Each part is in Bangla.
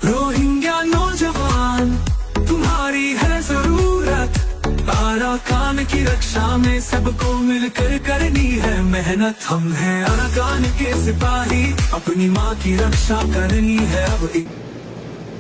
रोहिंग्या नौजवान तुम्हारी है जरूरत, अराकान की रक्षा में सबको मिलकर करनी है मेहनत। हम हैं अराकान के सिपाही, अपनी माँ की रक्षा करनी है अब।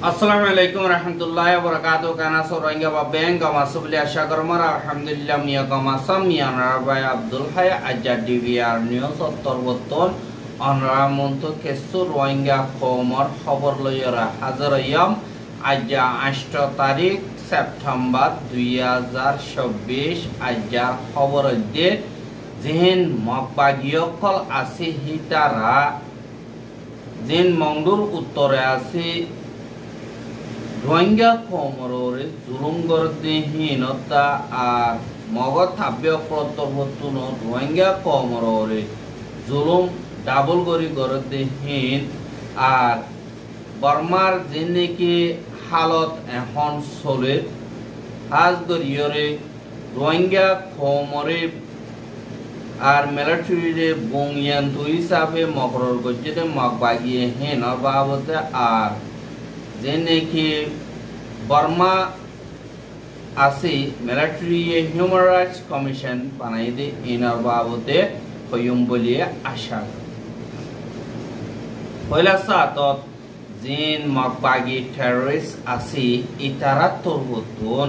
Assalamualaikum warahmatullahi wabarakatuh. Karena Rohingya Babeng kama subli asyakarmar alhamdulillah miya kama samia narabai Abdul Hay ajar DVR News ottor boton onra monto kesu Rohingya komor khobor loyora hazar yam aja 8 tarik September 2024 ajar khobor de zihin mabagiyokol asi hitara zin mongdur uttore asi Rohingya কমরে জুলুম গরদেহীনতা আর মগজ থাব্য প্রত্যবর্তন রোহিঙ্গা কমরে জুলুম ডাবল গরদেহীন আর বর্মার যে নাকি হালত এখন চলে হাজ গরিয়রে রোহিঙ্গা কমরে আর মিলিটারিরে বংয়ান্ত হিসাবে মকরর গজ্জেতে মগ বাগিয়ে হেন বাবদে আর যে নাকি বর্মা আছে মিলিটারি হিউম্যান রাইটস কমিশন বানাই দে ইনার বাবদে হইম বলিয়ে আশা পয়লা সাতত জিন মগবাগি টেররিস্ট আছে ইতারা তরবতন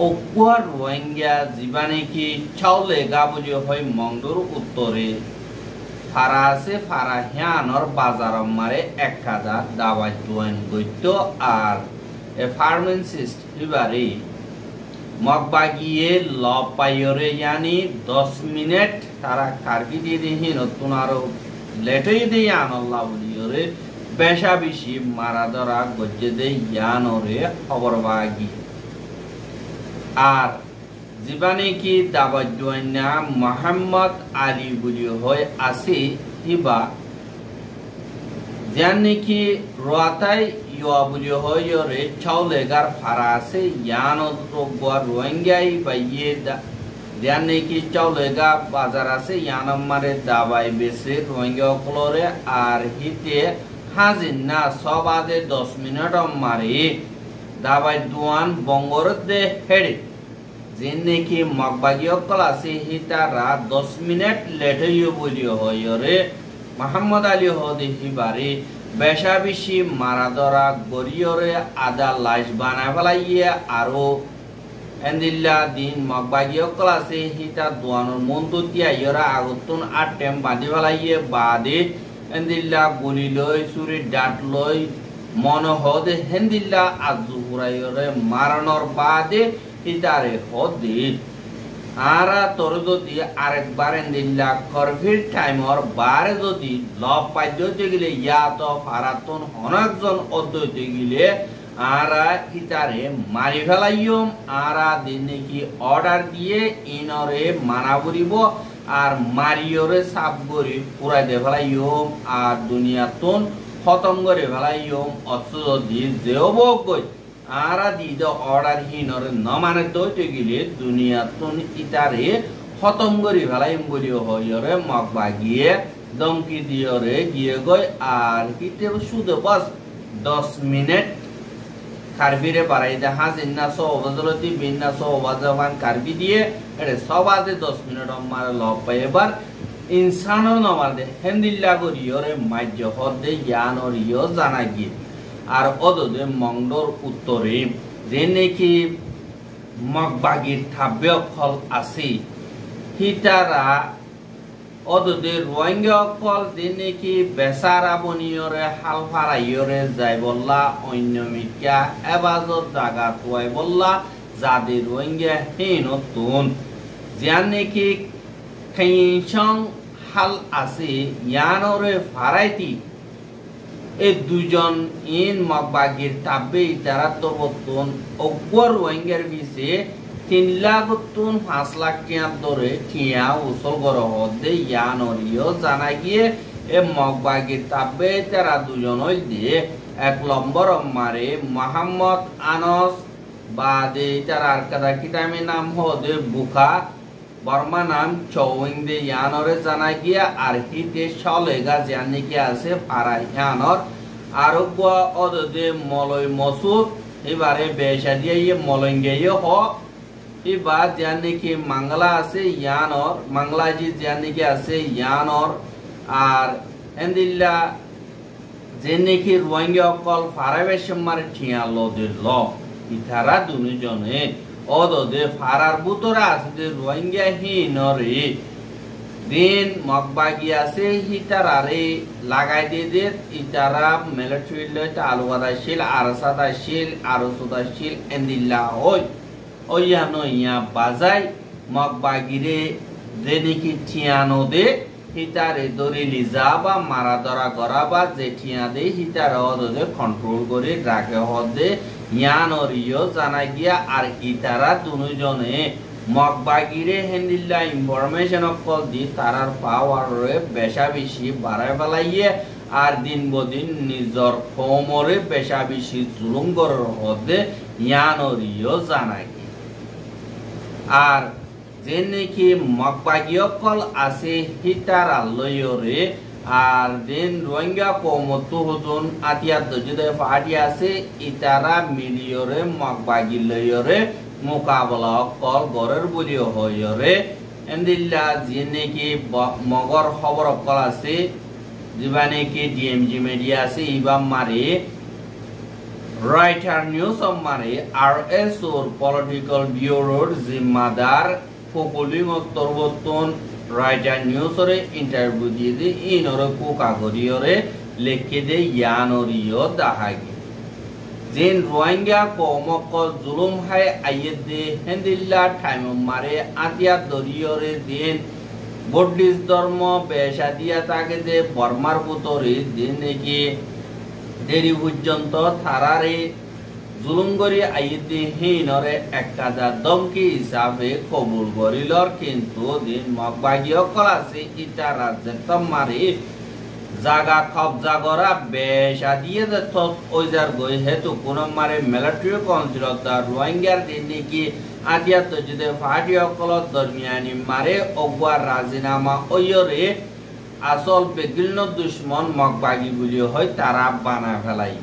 অকুয়া রোহিঙ্গা জীবানে কি চাউলে গাবলি হয় মংদুর উত্তরে ফারা আছে ফারা হিয়ানর বাজার মারে 1000 দাওয়াত জয়েন গইত আর এ ফার্মাসিস্ট ইবারে মগবাগিয়ে লপায়রে यानी 10 মিনিট তারা কারবি দিয়ে দিন নতুন আরো লেটই দিয়ে আনাল্লাহ বলিয়রে বেশা বেশি মারা ধরা গজ্জে দে ইয়ানরে খবর বাগি আর জীবানে কি দাওয়াত জয়না মোহাম্মদ আলী বলি হয় আছে হিবা জানি কি রোয়াতাই ইয়া বলি হয় রে চাউলেগার ফারা আছে ইয়ান রোগবা রোহিঙ্গাই বাইয়ে জানি কি চাউলেগা বাজার আছে ইয়ান মারে দাবাই বেসে রোহিঙ্গা কলরে আর হিতে হাজিন না সবাদে 10 মিনিট মারে দাবাই দুয়ান বঙ্গর দে হেড়ে जिनने की मगबागियों कला से ही तारा 10 मिनट लेट यो बोलियो हो योरे मोहम्मद अली हो दे ही बारी बेशाबिशी मारादरा गोरियोरे आधा लाश बना वाला ये आरो एंडिल्ला दिन मगबागियों कला से ही ता दुआनो मुंतु दिया योरा आगुतुन आटेम बांधी वाला ये बादे एंडिल्ला गोली लोई सूरी डाट लोई मनो हो दे एंडिल्ला आजुहुरा योरे मारनोर बादे ইতারে হদি আরা তোর যদি আরেকবার এন্দিল্লা করভিড টাইমর বারে যদি লব পাইতে গেলে ইয়া তো ফারাতন অনেকজন অদ্বৈতে গেলে আরা ইতারে মারি ফেলাইম আরা দিনে কি অর্ডার দিয়ে ইনরে মানা করিব আর মারিয়রে সাপ করি পুরাই দে ফেলাইম আর দুনিয়াতন খতম করে ফেলাইম অথচ যদি যেও গই आरा दीद ऑर्डर ही नर न माने दोते गिले दुनिया तुन इतारे खतम गरी भलाइम बोलियो हो यरे मगबागिए दमकी दियरे गिए गय आर किते सुदे बस 10 मिनिट কারবিরে বাড়াই দে হাজিনা সো অবজলতি বিন্না সো ওয়াজামান কারবি দিয়ে এরে সবাদে 10 মিনিট মারে লব পাই এবার ইনসানও ন মারদে হেন্দিল্লা গরিয়রে মাজ্য হদে ইয়ানর ইয় জানা গিয়ে আর অদদে মংডর উত্তরে যে নাকি মগবাগির থাব্য ফল আছে হিতারা অদদে রোহিঙ্গা ফল যে নাকি বেচারা বনিয়রে হাল ফারাইয়রে যাই বললা অন্য মিকা এবাজত জাগা তুয়াই বললা যাদের রোহিঙ্গা নতুন যার নাকি খেইছং হাল আছে ইয়ানরে ফারাইতি এই দুজন ইন মগবাগির তাবে তারা তো বর্তন অগর রোহিঙ্গার বিছে 3 লাখ তুন 5 লাখ টিয়া ধরে টিয়া উসল গর হদে ইয়ানরিও জানা গিয়ে এ মগবাগির তাবে তারা দুজন হই দিয়ে 1 নম্বর মারে মোহাম্মদ আনস বাদে তারা আর কাদা কিতামে নাম হদে বুখা बर्मा नाम चौविंग दे यानोरे जाना गया आरहिते शौलेगा जाने की आसे फारा यानोर আরোগ্য অদে মলয় মসুদ এবারে বেশা দিয়ে মলঙ্গে হ এবার যার নাকি মাংলা আছে ইয়ানর মাংলাজি যার নাকি আছে ইয়ানর আর এন্দিল্লা যে নাকি রোহিঙ্গা অকল ফারাবেশ মারে ঠিয়া লদের ল ইতারা দুজনে অদে ফারার বুতরা আছে রোহিঙ্গা হিনরে দিন মগবাগি আছে হিতারারে লাগাই দিয়ে ইতারা মিলিটারি লইতে আলুয়াদাশীল আরসাদাশীল আরসুদাশীল এন্দিল্লা হই ওয়ানো ইয়া বাজাই মগবাগিরে দেনিকি ঠিয়ানো দে হিতারে দরি লিজা বা মারা ধরা করা বা যে ঠিয়া দে হিতারা অদে কন্ট্রোল করে রাখে হদে ইয়ানরিও জানা গিয়া আর ইতারা দুজনে মগবাগিরে হেন্দিল্লা ইনফরমেশন কল দি তারার পাওয়ারে বেশা বেশি বাড়ায় ফেলাইয়ে আর দিন বদিন নিজর কমরে বেশা বেশি জুলুম করার হদে ইয়ানরিও জানা গিয়া আর যে নাকি মগবাগি কল আছে হিতার আল্লয়রে আর দিন রোহিঙ্গা কমত হতুন আতিয়া দজুদে পার্টি আছে ইতারা মিলিয়রে মগবাগি লয়রে মোকাবলা কল গরের বলিও হয়রে এন্দিল্লা যে নাকি মগর খবর কল আছে যেবা নাকি ডিএমজি মিডিয়া আছে ইবা মারে রাইটার নিউজ মারে আরএসওর পলিটিক্যাল ব্যুরোর জিম্মাদার কোকলিং অত্তরবর্তন রাইটার নিউজরে ইন্টারভিউ দিয়ে দে ইনরে কোকাগরিয়রে লেখে দে ইয়ানরিও দাহাগে যেন রোহিঙ্গা কমকল জুলুম হাই আইয়ে দে হেন্দিল্লা টাইম মারে আতিয়া দরিয়রে দিন বৌদ্ধিস ধর্ম বেশা দিয়া তাকে দে বর্মার বুতরে দিন নাকি দেরি পর্যন্ত থারারে জুলুম করি আইয়ে হিনরে একাদা দমকি হিসাবে কবুল করিলর কিন্তু দিন মগবাগি অকল আছে ইটা রাজ্যের মারি জাগা কবজা করা বেশা দিয়ে যেত ওইজার গই হেতু কোন মারে মিলিটারি কাউন্সিল তার রোহিঙ্গার দিন নাকি আদিয়া তো যদি পার্টি অকল দরমিয়ানি মারে অগুয়ার রাজিনামা ওইরে আসল বেগিল্ন দুশ্মন মগবাগি বলি হয় তারা বানা ফেলাই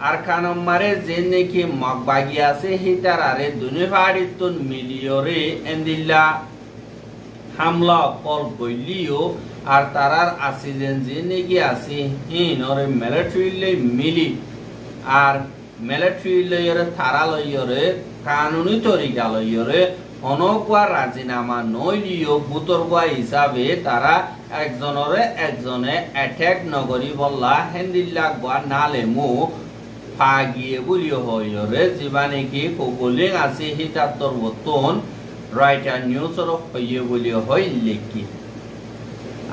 আর কানম মারে যে নাকি মগবাগি আছে হিতারারে দুনি ফাড়িতুন মিলিয়রে এন্দিল্লা হামলা কল বইলিও আর তারার আসিলেন যে নাকি আছে হিনরে মিলিটারি মিলি আর মিলিটারি লয়রে থারা লয়রে কানুনি তরিকা লয়রে অনকুয়া রাজিনামা নইলিও বুতরগুয়া হিসাবে তারা একজনে অ্যাটাক নগরী বললা হেন্দিল্লা গুয়া নালেমু ফাগিয়ে বলিও হইরে যেবা নাকি কোকলিং আছে হিতাত্তর বতন রাইটার নিউজর হইয়ে বলিও হই লেখি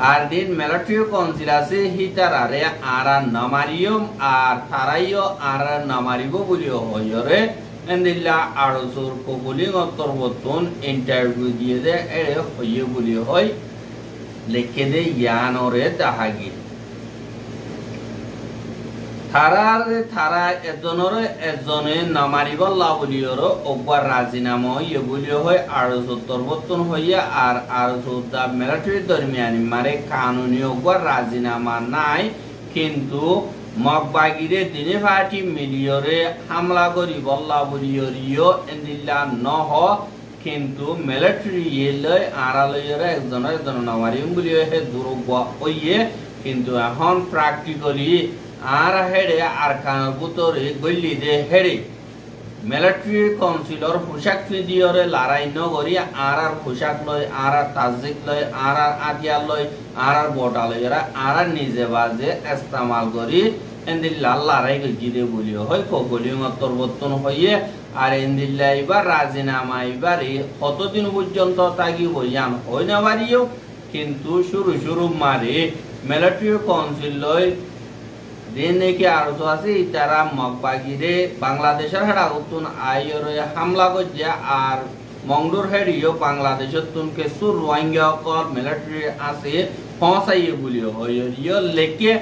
আর দিন মিলিটারি কাউন্সিল আছে হিতারারে আরা নামারিয়ম আর তারাইও আরা নামারিব বলিও হইরে এন্দিল্লা আরসুর কোকলিং অন্তর্বর্তন ইন্টারভিউ দিয়ে দে এরে হইয়ে বলি হয় লেখে দে ইয়ানরে দাহাগি থারা এজনে নামারিবল্লা বলিওর ওবার রাজিনামা হইয়ে বলি হয় আরস উত্তরবর্তন হইয়া আর আরস দা মিলিটারি দরমিয়ানি মারে কানুনি ওবার রাজিনামা নাই কিন্তু মগবাগিরে দিনে ফাটি মিলিয়রে হামলা করি বল্লা বলিয়রিও এন্দিল্লা নহ কিন্তু মিলিটারি লয় আড়ালয়রে একজন নামারিম বলিও হে দুর্গ ওইয়ে কিন্তু এখন প্র্যাকটিক্যালি আর হেড়ে আর কানের বুতরে গল্লি দে হেড়ে মিলিটারি কাউন্সিলর পোশাক দিয়রে লড়াই নগরি আর পোশাক লয় আর তাজিক লয় আর আদিয়া লয় আর বটা লয়রা আর নিজে বাজে ইস্তেমাল করি এন্দিল্লা লড়াই গিয়ে বলিও হয় কোকলিং অন্তর্বর্তন হইয়ে আর এন্দিল্লা এবার রাজিনামা এবারে কতদিন পর্যন্ত তাগি বইয়ান হয় না বাড়িও কিন্তু শুরু মারে মিলিটারি কাউন্সিল লয় দিন নাকি আরো আছে তারা মগবাগিরে বাংলাদেশের হেডা উত্তন আইরে হামলা করছে আর মংডুর হেডিও বাংলাদেশের তুনকে সুর রোহিঙ্গা কল মিলিটারি আছে পৌঁছাইয়ে বলিও হইয় লেকে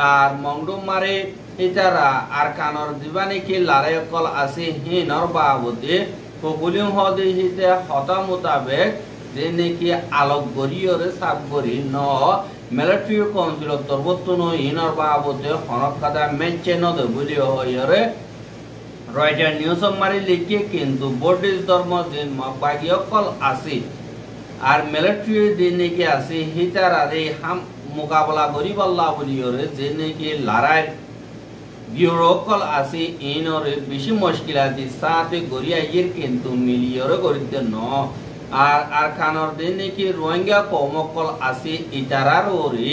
আর মংডু মারে ইতারা আর কানর দিবা নাকি লড়াই কল আছে হিনর বাবদে কবুলিং হদে হিতে হতা মোতাবেক যে নাকি আলোক গরিয়রে সাব গরি ন মিলিটারি কাউন্সিল তরবতন ইনর বাবতে হনকাদা মেনচেন দে বুলিও হয়রে রয়টার নিউজ মারি লিখে কিন্তু বডিস ধর্ম দিন মকবাগি অকল আসি আর মিলিটারি দিন নাকি আসি হিতার আরে হাম মোকাবেলা করিব আল্লাহ বলিওরে যে নাকি লড়াই বিউরোকল আসি ইনরে বেশি মুশকিলাতি সাথে গরিয়া ইর কিন্তু মিলিয়রে করিতে ন আর খানর দিন নাকি রোহিঙ্গা কৌমকল আসি ইতারার ওরে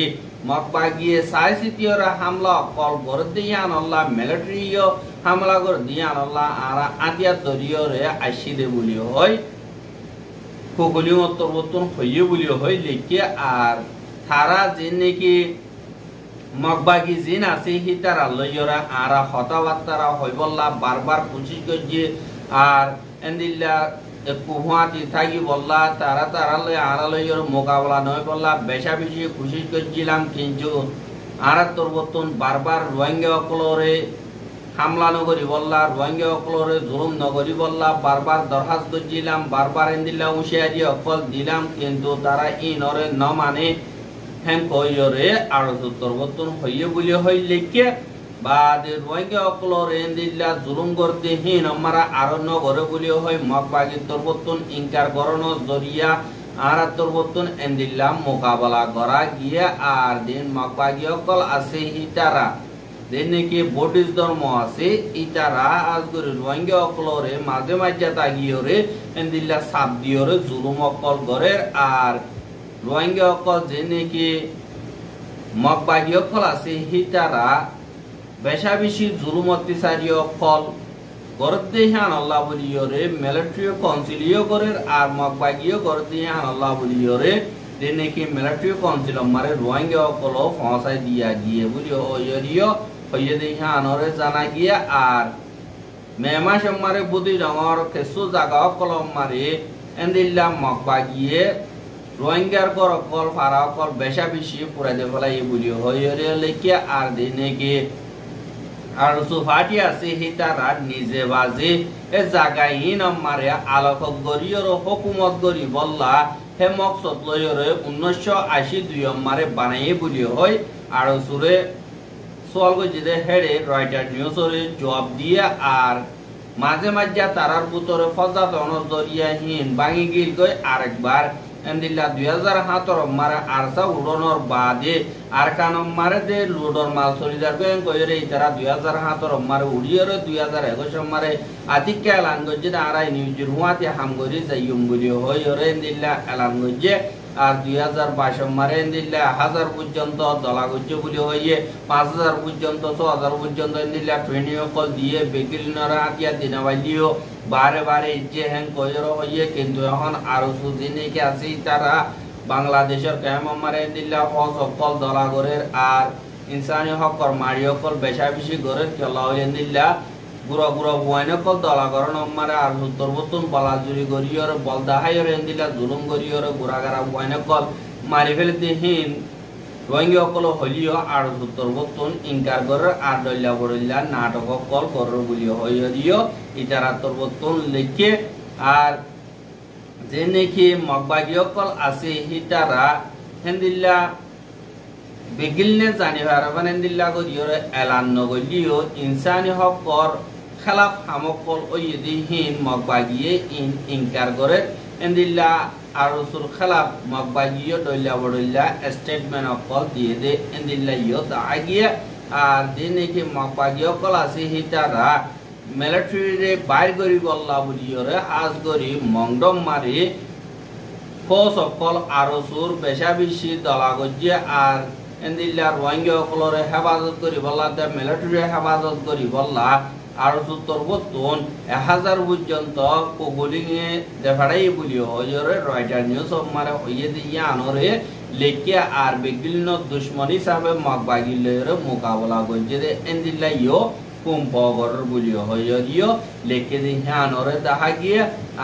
মকবাগিয়ে সাইসিতিয়রা হামলা কল করে দিয়ান আল্লাহ মিলিটারিও হামলা করে দিয়ান আল্লাহ আর আতিয়া দরিয়রে আসিদে বলি হয় কোকলিও তরবতন হইয়ে বলি হয় লিখে আর তারা যে নাকি মকবাগি জিন আছে হিতারা লইয়রা আর হতাবার্তারা হইবল্লা বারবার কোশিশ করছে আর এন্দিল্লা কুহুয়াতি থাকি বললা তারা লই আর লইয়র মোকাবেলা নয় বললা বেশা বেশি কোশিশ করছিলাম কিন্তু আর তরবতন বারবার রোহিঙ্গা অকলরে হামলা নগরী বললা রোহিঙ্গা অকলরে জুলুম নগরী বললা বারবার দরখাস্ত করছিলাম বারবার এন্দিল্লা হুঁশিয়ারি অকল দিলাম কিন্তু তারা ইনরে ন মানে হেন কইরে আর তরবতন হইয়ে বলি হই লিখে বাদে রোহিঙ্গা অকলর এন্দিল্লা জুলুম করতে হিন আমরা আরো নগরে বলি হই মকবাগি তরবতন ইনকার করনো জরিয়া আর তরবতন এন্দিল্লা মোকাবেলা করা গিয়ে আর দিন মকবাগি অকল আছে ইতারা দিন নাকি বডিস ধর্ম আছে ইতারা আজ করে রোহিঙ্গা অকলরে মাঝে মাঝে তাগিয়রে এন্দিল্লা সাপ দিয়রে জুলুম অকল করে আর রোহিঙ্গা অকল যে নাকি মকবাগি অকল আছে হিতারা বেশা বেশি জুলুম অত্যাচারী অকল করতে হান আল্লাহ বলিয়রে মিলিটারি কাউন্সিলিও করে আর মকবাগিও করতে হান আল্লাহ বলিয়রে যে নাকি মিলিটারি কাউন্সিল মারে রোহিঙ্গা অকল পৌঁছাই দিয়া গিয়ে বলি হইয়রিও হইয়ে দে হানরে জানা গিয়ে আর মেমা সম্মারে বুদ্ধি রঙর কেসু জাগা অকল মারে এন্দিল্লা মকবাগিয়ে রোহিঙ্গার কর অকল ফারা অকল বেশা বেশি পুরাইতে ফেলাই বলি হইরে লেখিয়া আর দিনে গে আর সুফাটি আছে হিতারা নিজে বাজে এ জায়গায় ইন মারে আলোক গরিয়র হুকুমত গরি বললা হে মকসদ লয়রে 1982 মারে বানাই বলি হয় আর সুরে সোয়াল গজিদে হেডে রয়টার নিউজরে জবাব দিয়ে আর মাঝে মাঝে তারার পুতরে ফজাত অনজরিয়া হিন বাঙি গিল গই আরেকবার এন্দিল্লা 2017 মারে আরসা উড়নর বাদে আর কানম মারে দে লুডর মাল সরিদার গেন কইরে ইতারা 2017 মারে উড়িয়রে 2021 মারে আতিকা এলান গজে আরাই নিউজের হুয়াতে হামগরি যাইয়ুম বলি হইরে এন্দিল্লা এলান গজে আর 2022 মারে এন্দিল্লা 1000 পর্যন্ত দলা গজে বলি হইয়ে 5000 পর্যন্ত 6000 পর্যন্ত এন্দিল্লা ট্রেনিং কল দিয়ে বেকিলনরা আতিয়া দিনাবাইলিও বারে বারে যে হেন কইরো হইয়ে কিন্তু এখন আরো সুদিনে কি আছে তারা বাংলাদেশের কাম মারে দিল্লা ফস অকল দলা গরের আর ইনসানি হকর মারি অকল বেশা বেশি গরের খেলা হইলেন দিল্লা গুড়া গুড়া বুয়াইন অকল দলা গরন মারে আর উত্তরবতন বালাজুরি গরিয়র বলদাহাইর দিল্লা জুলুম গরিয়র গুড়াগারা বুয়াইন অকল মারি ফেলে দিহিন রোহিঙ্গা অকল হলিও আর উত্তরবতন ইনকার গরের আর দল্লা বড়িল্লা নাটক অকল গরর বলি হইরিও ইতারা তরবতন লিখে আর যে নাকি মকবাগি অকল আছে হিতারা হেন্দিল্লা বেগিলনে জানি হারাবান হেন্দিল্লা গরিয়র এলান নগলিও ইনসানি হকর খেলাফ হামকল ওইদি হিন মকবাগিয়ে ইনকার করে হেন্দিল্লা আর রসুল খেলাফ মকবাগিও দল্লা বড়িল্লা স্টেটমেন্ট অকল দিয়ে দে হেন্দিল্লা ইয়ো আগিয়ে আর যে নাকি মকবাগি অকল আছে হিতারা মিলিটারি বাইর করি বললা বলিয়রে আজ করি মংডম মারি ফস অকল আরো সুর বেশা বেশি দলা গজিয়ে আর এন্দিল্লা রোহিঙ্গা অকলরে হেফাজত করি বললা দে মিলিটারি হেফাজত করি বললা আর তরবতন 1000 পর্যন্ত কোগলিংয়ে দেখাড়াই বলি হইরে রয়টার নিউজ মারে হইয়ে দিয়ে আনরে লেখিয়া আর বেগিলন দুশ্মনী হিসাবে মকবাগিলের মোকাবেলা গজিয়ে দে এন্দিল্লা ইয়ো কুম্পগর বলি হইরিও লেখে দি হানরে দেখা গিয়ে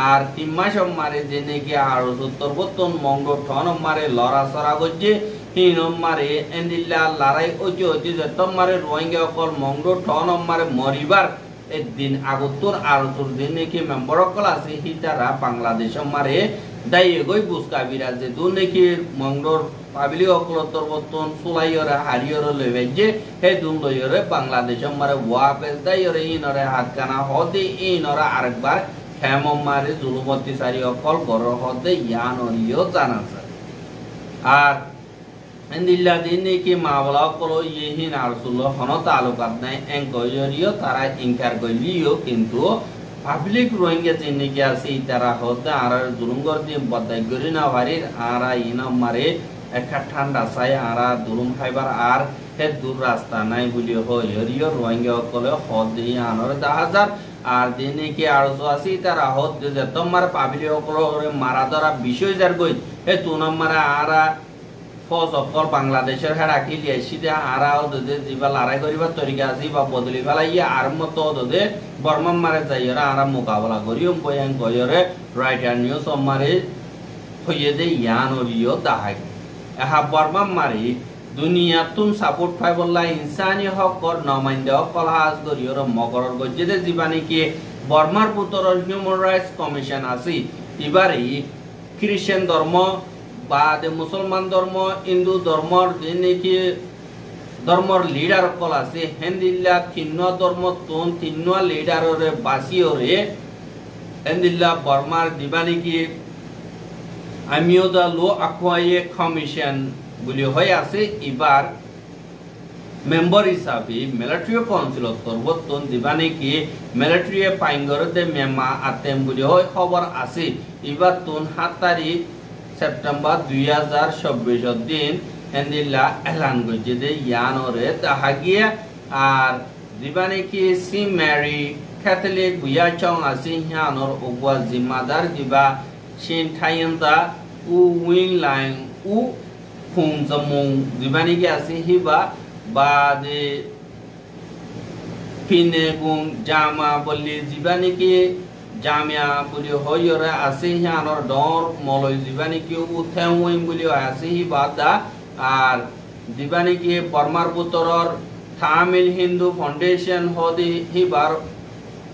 আর 3 মাস মারে যে নাকি আর তরবতন মঙ্গ ঠন মারে লড়া সরা গজে হিন মারে এন্দিল্লা লড়াই ওজি ওজি যে মারে রোহিঙ্গা অকল মঙ্গ ঠন মারে মরিবার একদিন আগতর আর দিন নাকি মেম্বার অকল আছে হিতারা বাংলাদেশ মারে দাই গই বুসকা বিরাজে দু নাকি মঙ্গর পাবলি অকলতর বর্তন সুলাইয়রে হারিয়রে লইবে যে হে দুন লইয়রে বাংলাদেশ মারে ওয়াপেস দাইয়রে ইনরে হাতকানা হদে ইনরে আরেকবার হেমম মারে জুলুমতি সারি অকল গর হদে ইয়ানরিও জানাছে আর এন্দিল্লা দিনে কি মাওলা অকল ইহিন আরসুল হন তালুকাত নাই এঙ্কয়রিও তারা ইনকার কইলিও কিন্তু পাবলিক রোহিঙ্গা চিনি কি আছে তারা হদে আর জুলুমগর দিয়ে বদাই করি না ভারির আর ইন মারে একটা ঠান্ডা চাই আর দুলুম খাইবার আর হে দূর রাস্তা নাই বলি হইরিও রোহিঙ্গা অকলে হদ দিয়ে আনরে 10,000 আর দিনে কি আরজো আছে তারা হদ যে তোমার পাবলি অকলে মারা ধরা 20,000 গই হে তু নম্বরে আর ফজ অকল বাংলাদেশের হেড আকিল এসিদে আরাও দে জিবা লড়াই করিবার তরিকা আছে বা বদলি ফেলাইয়া আর মতো দে বর্মা মারে যাইরা আর মোকাবেলা করিও বয়ান কইরে রাইটার নিউজ মারে হইয়ে দে ইয়ানরিও দাহাই এহা বর্মা মারি দুনিয়া তুম সাপোর্ট পাই বললা ইনসানি হকর নমাইন্দা কলহাজ করিও মগরর গজেদে জীবানি কি বর্মার পুতরর হিউম্যান রাইটস কমিশন আছে এবারে খ্রিস্টান ধর্ম বা মুসলমান ধর্ম হিন্দু ধর্মর যেনেকি ধর্মর লিডার কল আছে হেন্দিল্লা তিন্ন ধর্ম তোন তিন্ন লিডাররে বাসিওরে হেন্দিল্লা বর্মার দিবানি কি আমিও দা লো আকোয়ায়ে কমিশন বলি হয়ে আছে এবার মেম্বার হিসাবে মিলিটারি কাউন্সিল তরবতন দিবানি কি মিলিটারি পাইঙ্গরতে মেমা আতেম বলি হয় খবর আছে এবার তোন 7 তারিখ সেপ্টেম্বর 2026 দিন হেন্দিল্লা এলান করছে যে ইয়ানরে তাহাগিয়া আর দিবানি কি সি মেরি ক্যাথলিক বুয়া চং আছে ইয়ানর ওগwa জিম্মাদার দিবা সিন থাইন্দা উ উইং লাইন উ খুং জমং দিবানি কি আছে হিবা বা দে পিনে গুং জামা বলি দিবানি কি জামিয়া বলি হইরে আছে হিয়ানর ডর মলয় দিবানি কি উথেউইং বলি আছে হি বাদা আর দিবানি কি বর্মার পুতরর তামিল হিন্দু ফাউন্ডেশন হদি হিবার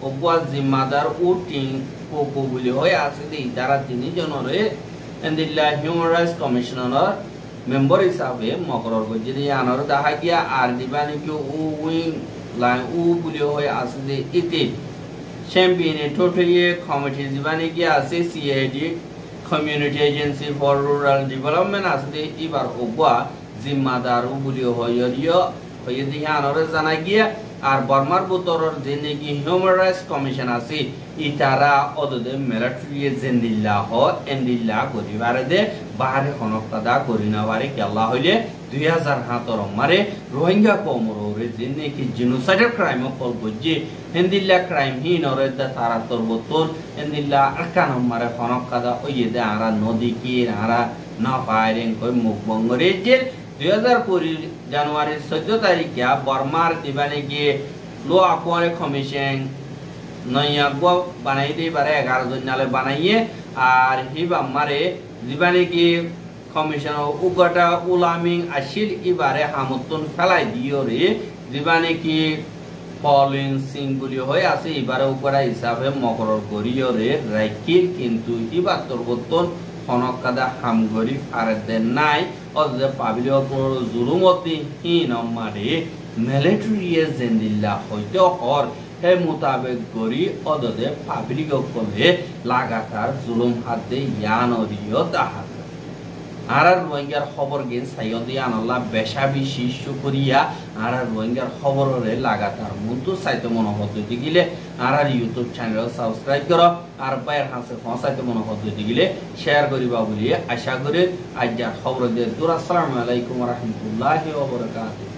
ওগwa জিম্মাদার উটিং কোকো বলি হয় আছে দি তারা তিনি জনরে এন্দিল্লা হিউম্যান রাইটস কমিশনার মেম্বার হিসাবে মকরর গজি আনর দাহা গিয়া আর দিবানি কি উইং লাইন উ বলি হয় আছে দি ইতি Champion totally committee জীবানি কি আছে CID Community Agency for Rural Development আছে এবার ওগwa জিম্মাদার বলি হইরিও হইয়ে দিহানরে জানা গিয়া আর বর্মার বুতরর যে নাকি হিউম্যান রাইটস কমিশন আছে ইতারা অদদে মিলিটারি জেন্দিল্লাহ এন্দিল্লাহ করিবারে দে বাহারে হনকদা করিনা বারে কি আল্লাহ হইলে 2007 মারে রোহিঙ্গা কমররে যে নাকি জেনোসাইডাল ক্রাইম কল গজি এন্দিল্লাহ ক্রাইম হিনরে দা তারা তরবতন এন্দিল্লাহ আরকান মারে হনকদা ওইয়ে দে আরা নদী কি আরা না ফায়ারিং কই মুখবঙ্গরে জেল 2020 জানুয়ারি 14 তারিখে বর্মার দিবানি গিয়ে লো আকোয়ারে কমিশন নয়া গো বানাই দে বারে 11 জন নালে বানাইয়ে আর হিবা মারে দিবানি গিয়ে কমিশন উগটা উলামিং আসিল ইবারে হামতন ফেলাই দিও রে দিবানি কি পলিং সিং বলি হয় আছে এবারে উপরা হিসাবে মকরর করিও রে রাইকিল কিন্তু ইবার তরবতন হনকাদা হামগরি আর দেন নাই অদে পাবিলিও কোন জুলুমতি হিন মারে মিলিটারি জেন্দিল্লাহ হইতো হর হে মোতাবেক গরি অদে পাবিলিও কোলে লাগাতার জুলুম হাতে ইয়ানরিও তাহা আর রোহিঙ্গার খবর গেন সাইয়দি আনাল্লাহ বেশা বেশি শুকরিয়া আর রোহিঙ্গার খবররে লাগাতার মুন্তু সাইতে মন পদ্ধতি গিলে আর ইউটিউব চ্যানেল সাবস্ক্রাইব করো আর বাইর হাসে ফসাইতে মন পদ্ধতি গিলে শেয়ার করিবা বলি আশা করি আজ খবর দিয়ে আসসালামু আলাইকুম ওয়া রাহমাতুল্লাহি ওয়া বারাকাতুহু।